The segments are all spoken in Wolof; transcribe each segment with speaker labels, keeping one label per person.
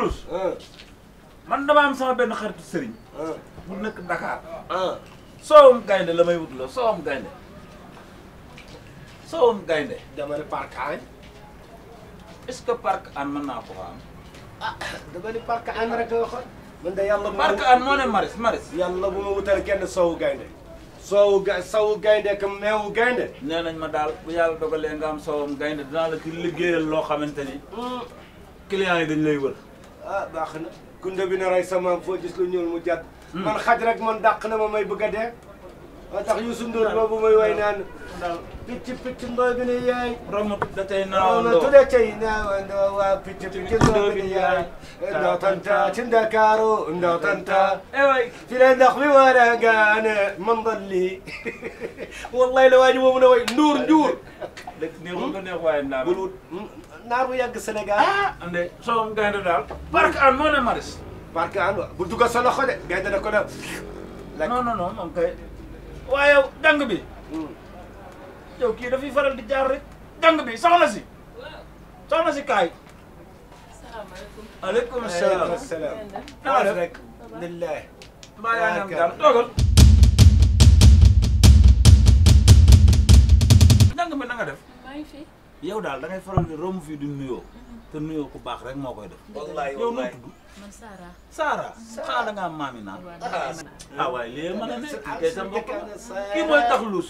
Speaker 1: Daxlus. man dama am sama benn xaritu sëriñ. bu nekk Dakar. soowam gaynde la may wut la soowam gaynde. soowam gaynde.
Speaker 2: dama ne parc an.
Speaker 1: est-ce que parc an mën naa ko am.
Speaker 2: dama ne parc an rek nga waxoon. man de yàlla bu
Speaker 1: parc an moo ne maris.
Speaker 2: yàlla bu ma wutal kenn soowu gaynde. sawu gaynde ak meewu gaynde.
Speaker 1: nee nañ ma daal bu yàlla dogalee nga am soowam gaynde dinaa la ci liggéeyal loo xamante ni. clients yi dañ lay wër.
Speaker 2: baax na. kunde bi na rey sama foo gis lu ñuul mu jàdd. man xaj rek man dàq na ma may bëgg a dee. moo tax Youssou Ndour boobu muy way naan. picc ndooy bi ni yaay.
Speaker 1: romb da tey naawandoo
Speaker 2: tuddee tey naawandoo waa picc ndooy bi ni yaay. ndawtanta ci Ndakaaru ndawtanta. fi la ndax mi war a gaane man dal lii. wallahi la waa ji moomu ne way nduur.
Speaker 1: dëgg neexul nga neex waaye ndaar.
Speaker 2: bul wut naar bu yàgg Sénégal.
Speaker 1: ande soowam gaynde daal. parc an moo ne maris.
Speaker 2: parc an bu dugal sa loxo de gaynde da ko def.
Speaker 1: non moom kay. waaye yow jàng bi. yow kii dafay faral di jaar rek. jàng bi soxna si. soxna si kaay.
Speaker 3: salaamaaleykum.
Speaker 1: aleykum salaam.
Speaker 2: aleykum salaam.
Speaker 1: naa def
Speaker 2: rek. lillahi.
Speaker 1: mbaa yaa ngi am jàmm toogal. jàng bi na nga def.
Speaker 3: maa ngi fi.
Speaker 1: yow daal da ngay faral di romb fii di nuyoo. te nuyoo ku baax rek moo koy def.
Speaker 2: wallahi
Speaker 1: yow noo tudd.
Speaker 3: man Sara.
Speaker 1: Sara. xanaa da ngaa maami naa. waaye lii mën na ne kii kay sa mbokk la.
Speaker 2: Sara.
Speaker 1: kii mooy Daxlus.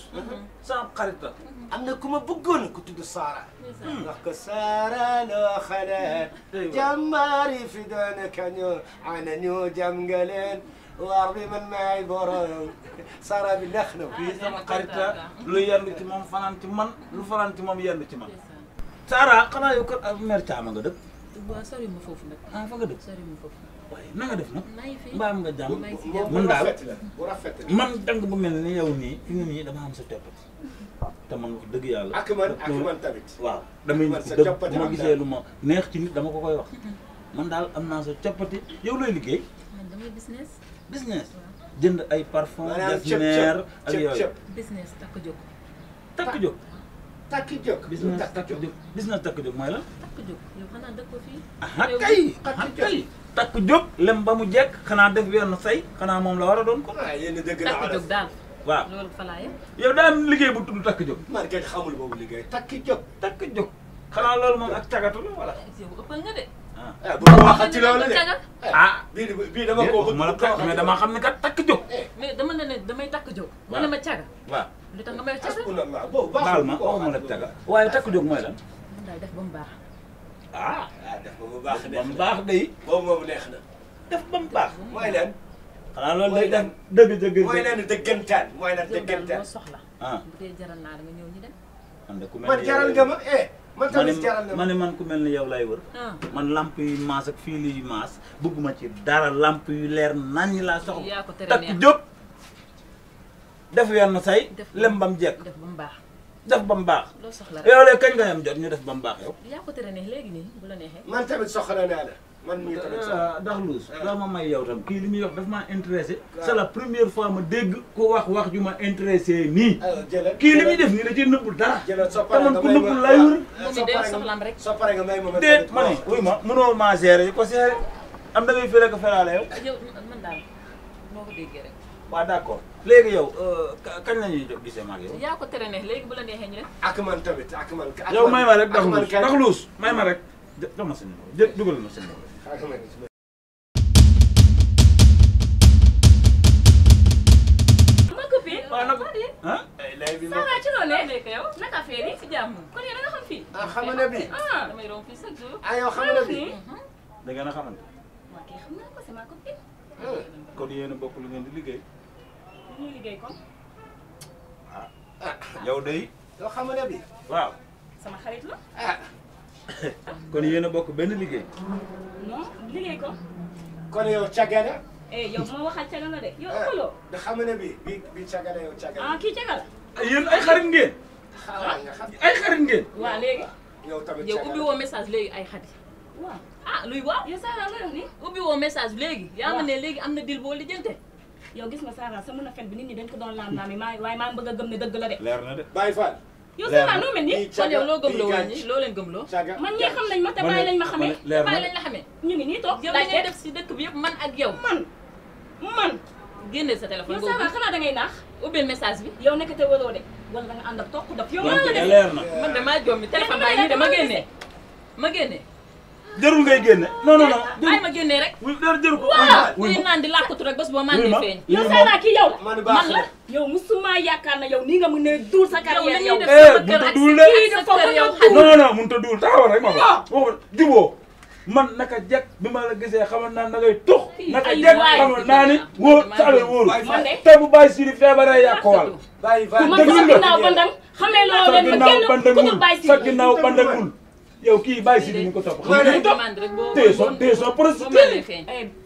Speaker 1: sama xarit la.
Speaker 2: am na ku ma bëggoon ku tudd Sara. ndax ko Sara loo xalaat. jàmbaari fi doon kañu ana ñu jam nga leen. waar bi man maay borom. Sara bi neex na.
Speaker 1: kii sama xarit la lu yendu ci moom fanaan ci man lu fanaan ci moom yendu ci man. Sara xanaa yow kat ak mère Thiam nga dëkk.
Speaker 3: waaw sori ma foofu nag.
Speaker 1: fa nga dëkk.
Speaker 3: sori ma foofu.
Speaker 1: waaye na nga def nag.
Speaker 3: maa ngi fi.
Speaker 1: mbaa am nga jàmm.
Speaker 3: maa ngi si jàmm.
Speaker 1: man daal
Speaker 2: bu rafet la.
Speaker 1: man dang bu mel ni yow nii fi nga nii dama am sa coppati. te man wax dëgg yàlla.
Speaker 2: ak man tamit.
Speaker 1: waaw damay
Speaker 2: man sa
Speaker 1: dëgg
Speaker 2: coppati
Speaker 1: bu ma
Speaker 2: am
Speaker 1: gisee lu ma neex ci nit dama ko koy wax. man daal am naa sa coppati yow looy liggéey.
Speaker 3: man damay business.
Speaker 1: business. jënd ay parfum.
Speaker 2: maanaam
Speaker 1: jasneer ak yooyu.
Speaker 3: business takk jóg.
Speaker 1: takk jóg.
Speaker 2: takki jóg.
Speaker 1: business takk jóg business takk jóg mooy lan.
Speaker 3: takk jóg yow xanaa dëkk ko fii.
Speaker 1: kay takk jóg lem ba mu jekk xanaa def wenn say xanaa moom la war a doon ko.
Speaker 2: yéen dëgg la
Speaker 3: takk jóg daal.
Speaker 1: waaw
Speaker 3: loolu fa laa yem.
Speaker 1: yow daa am liggéey bu tudd takk jóg.
Speaker 2: man kay xamul boobu liggéey. takki jóg.
Speaker 1: takk jóg xanaa loolu moom ak cagatu la wala.
Speaker 3: yow ëppal nga de.
Speaker 2: bu ko waxat ci loolu de. bii dama ko
Speaker 1: ma la mais dama xam ne kat takk jóg.
Speaker 3: mais dama ne damay takk jóg. nga ne ma caga.
Speaker 1: waaw
Speaker 3: lu tax nga may caga.
Speaker 2: boobu
Speaker 1: baal ma waxuma la caga waaye takk jóg mooy lan.
Speaker 3: man daal def ba mu baax.
Speaker 2: def ba mu baax
Speaker 1: ba mu baax day.
Speaker 2: boobu moom neex na.
Speaker 1: def ba mu baax.
Speaker 2: mooy leen.
Speaker 1: xanaa loolu day def dëgg.
Speaker 2: mooy leen dëggantaan. mooy leen
Speaker 3: yow daal
Speaker 2: dëggantaan.
Speaker 3: boo soxla. bu dee jaral naa da nga ñëw ñu dem.
Speaker 1: man de ku mel
Speaker 2: man jaral nga ma man tamit jaral nga
Speaker 1: ma ne man ku mel ni yow lay wër. man lamp yu maas ak fii yu maas bëgguma ci dara lamp yu leer naññ laa soxla.
Speaker 3: yaa ko tere
Speaker 1: takk
Speaker 3: neex
Speaker 1: jóg def wenn say. lem ba mu jekk.
Speaker 3: def ba mu baax.
Speaker 1: def ba mu baax.
Speaker 3: loo soxla rek
Speaker 1: yow léegi kañ nga yam jot ñu def ba mu baax yow.
Speaker 3: yaa ko tere neex léegi nii bu la neexee.
Speaker 2: man tamit soxla naa la. man mii tamit soxla.
Speaker 1: Daxlus daa ma may yow tam kii li muy wax daf maa intéressé. c'est la première fois ma dégg ko wax ju ma intéressé nii.
Speaker 2: jëlal
Speaker 1: kii li muy def nii da cee nëbbul dara.
Speaker 2: jëlal soo
Speaker 1: te
Speaker 2: paree
Speaker 1: man
Speaker 2: nga
Speaker 1: ku
Speaker 2: may
Speaker 1: nëbbul lay wër.
Speaker 3: moom it day soxlaam rek.
Speaker 2: soo paree nga may ma
Speaker 1: déet ma ne wuy ma mënoo maa gérer ko gérer am da ngay fële ko felaale yow.
Speaker 3: yow man daal moo ko déggee rek.
Speaker 1: waaw d'accord léegi yow kañ la ñuy gisee ma ak yow.
Speaker 3: yaa ko tere neex léegi bu la neexee ñu dem.
Speaker 2: ak man tamit ak man.
Speaker 1: yow may ma rek Daxlus may ma rek jox ma sa numéro dugal ma sa numéro.
Speaker 3: ma copine.
Speaker 1: waaw nag ah.
Speaker 3: Sara ci loo ne nekk yow naka affaire yi si jàmm kon yow da nga xam fii.
Speaker 2: xam nga bi.
Speaker 3: damay romb fii chaque jour.
Speaker 2: yow xam nga bi.
Speaker 1: da ngeen a xamante.
Speaker 3: waaw kay xam naa ko c'est ma copine.
Speaker 1: kon yéen a bokk lu ngeen di liggéey.
Speaker 3: ñuy liggéey kon.
Speaker 1: yow day.
Speaker 2: yow xam nga bi.
Speaker 3: waaw. sama xarit la.
Speaker 1: kon yéen a bokk benn liggéey.
Speaker 3: non liggéey ko.
Speaker 2: kon yow caga la.
Speaker 3: yow moo waxal caga la de yow ëppaloo.
Speaker 2: da xam nga bi caga la yow caga la.
Speaker 3: kii caga la.
Speaker 1: yéen ay xarit ngeen. ay xarit ngeen.
Speaker 3: waaw léegi.
Speaker 2: yow tamit
Speaker 3: yow ubbi woo message léegi ay xarit. waaw luy waaw. yow Sara looy wax nii. ubbi woo message léegi. yaa ma ne léegi am na dil boo lijjante.
Speaker 4: yow gis nga Sara sa mën a fen bi nit ñi dañ ko doon laam-laam yi waaye maa ngi bëgg a gëm ne dëgg la de.
Speaker 1: leer na de.
Speaker 2: Baye Fall
Speaker 3: yow ça va noo mel nii. kon yow loo gëmloo woon nii loo leen gëmloo.
Speaker 2: man
Speaker 3: ñii xam nañ ma te bàyyi lañ ma xamee. te bàyyi lañ la xamee. ñu ngi nii toog yow li ngay def si dëkk bi yëpp man ak yow.
Speaker 4: man.
Speaker 3: génne sa téléphone
Speaker 4: yow ça va xanaa da ngay naax.
Speaker 3: ubbil message bi.
Speaker 4: yow nekk te waroo de wala da nga ànd ak toog daf yow
Speaker 1: lan la leer na
Speaker 3: man damaa jommi téléphone baa nii de ma génne.
Speaker 1: jarul ngay génne non non non.
Speaker 3: ay ma génne rek.
Speaker 1: dara jëru ko.
Speaker 3: waaw muy naan di làkkatu rek bés boo man di feeñ.
Speaker 4: yow ça va kii yow
Speaker 2: man
Speaker 4: la yow musuma yaakaar na yow nii nga mën a duul sa carrière yow.
Speaker 1: mënut a duul de non non mënut a duul taxawal rek ma ko. juboo man naka jekk bi ma la gisee xamal naa na ngay tux. naka jekk xamal naa ni wóor sa alal wóoru. te bu bàyyi si di feebaree yaa ko wal.
Speaker 2: bàyyi
Speaker 4: man sa ginnaaw bandang xamee loo leen ma kenn ku dul bàyyi si
Speaker 1: sa ginnaaw bandangul yow kii bàyyi si di ñu ko topp. xam nga tey soo prostitué.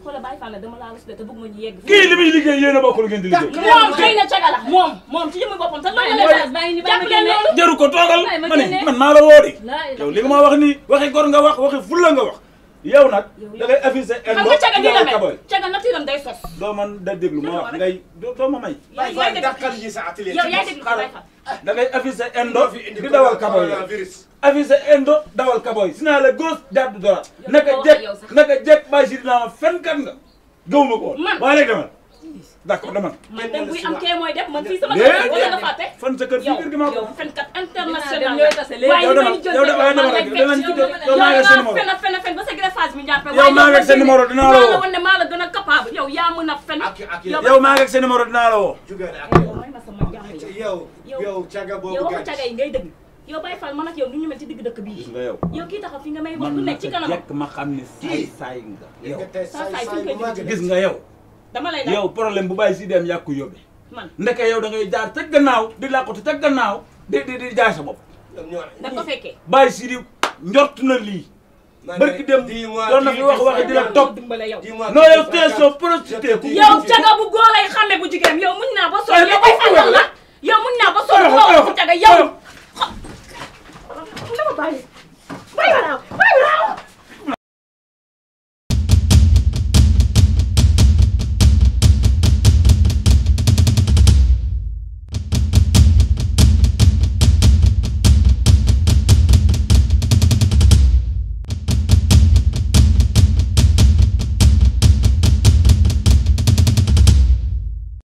Speaker 4: xoolal bàyyi fan la dama laa respecté bëgg ma ñu yegg.
Speaker 1: kii li muy liggéey yéen a bokkul ngeen di liggéey.
Speaker 4: moom xëy na caga la moom ci jëmmi boppam sax loolu la jàpp leen loolu.
Speaker 1: jaru ko toogal ma ne man maa la woo di yow li nga ma wax nii waxi gor nga wax waxi fulla nga wax yow nag da ngay affiché
Speaker 4: xam nga caga nii la mel caga natiiram day sos.
Speaker 1: doo man da déglu ma wax ngay doo ma may.
Speaker 2: bàyyi fa dàqal yi sa atelier
Speaker 4: yow yaay déglu ko bàyyi fa.
Speaker 1: da ngay affiché indo di dawal kaboy affiché indo dawal kaboy si naa la gauche jàddu dora naka jekk bàyyi si dinaa ma fenkat nga gëwuma ko woon waaye léegi demal d'accord demal
Speaker 4: man dem buy am kee mooy def man fii sama kër wala nga fàtte
Speaker 1: fan sa kër fii kër gi maa ko
Speaker 4: yow fenkat international
Speaker 1: waaye yow demal rek yow maa ngi sa numéro
Speaker 4: fen ba sa greffage bi njàppe
Speaker 1: yow maa ngi sa numéro dinaa la woo
Speaker 4: wan ne maa la gën a capable yow yaa mën a fen
Speaker 1: yow maa ngi sa numéro dinaa la woo
Speaker 2: yow caga boobu
Speaker 4: yow waxu caga yi ngay dëgg yow Baye Fall man ak yow nu ñu mel ci digg dëkk bii yow kii taxaw fi nga may wax lu nekk ci kanam
Speaker 1: jekk ma xam ne saay nga yow gis nga yow
Speaker 4: dama lay
Speaker 1: yow problème bu bàyyi si dem yàqu yóbbe
Speaker 4: man
Speaker 1: ndeke yow da ngay jaar ca gannaaw di làqatu ca gannaaw di jaay sa bopp
Speaker 4: da ko fekkee
Speaker 1: bàyyi si di njort na lii barki dem doon na fi wax waxi di la topp non yow tee soo prostitué ku
Speaker 4: yow caga bu góor lay xàmme bu jigéen yow muñ naa ba sol yow Baye Fall la yow muñ naa ba sol ko caga yow dama bàyyi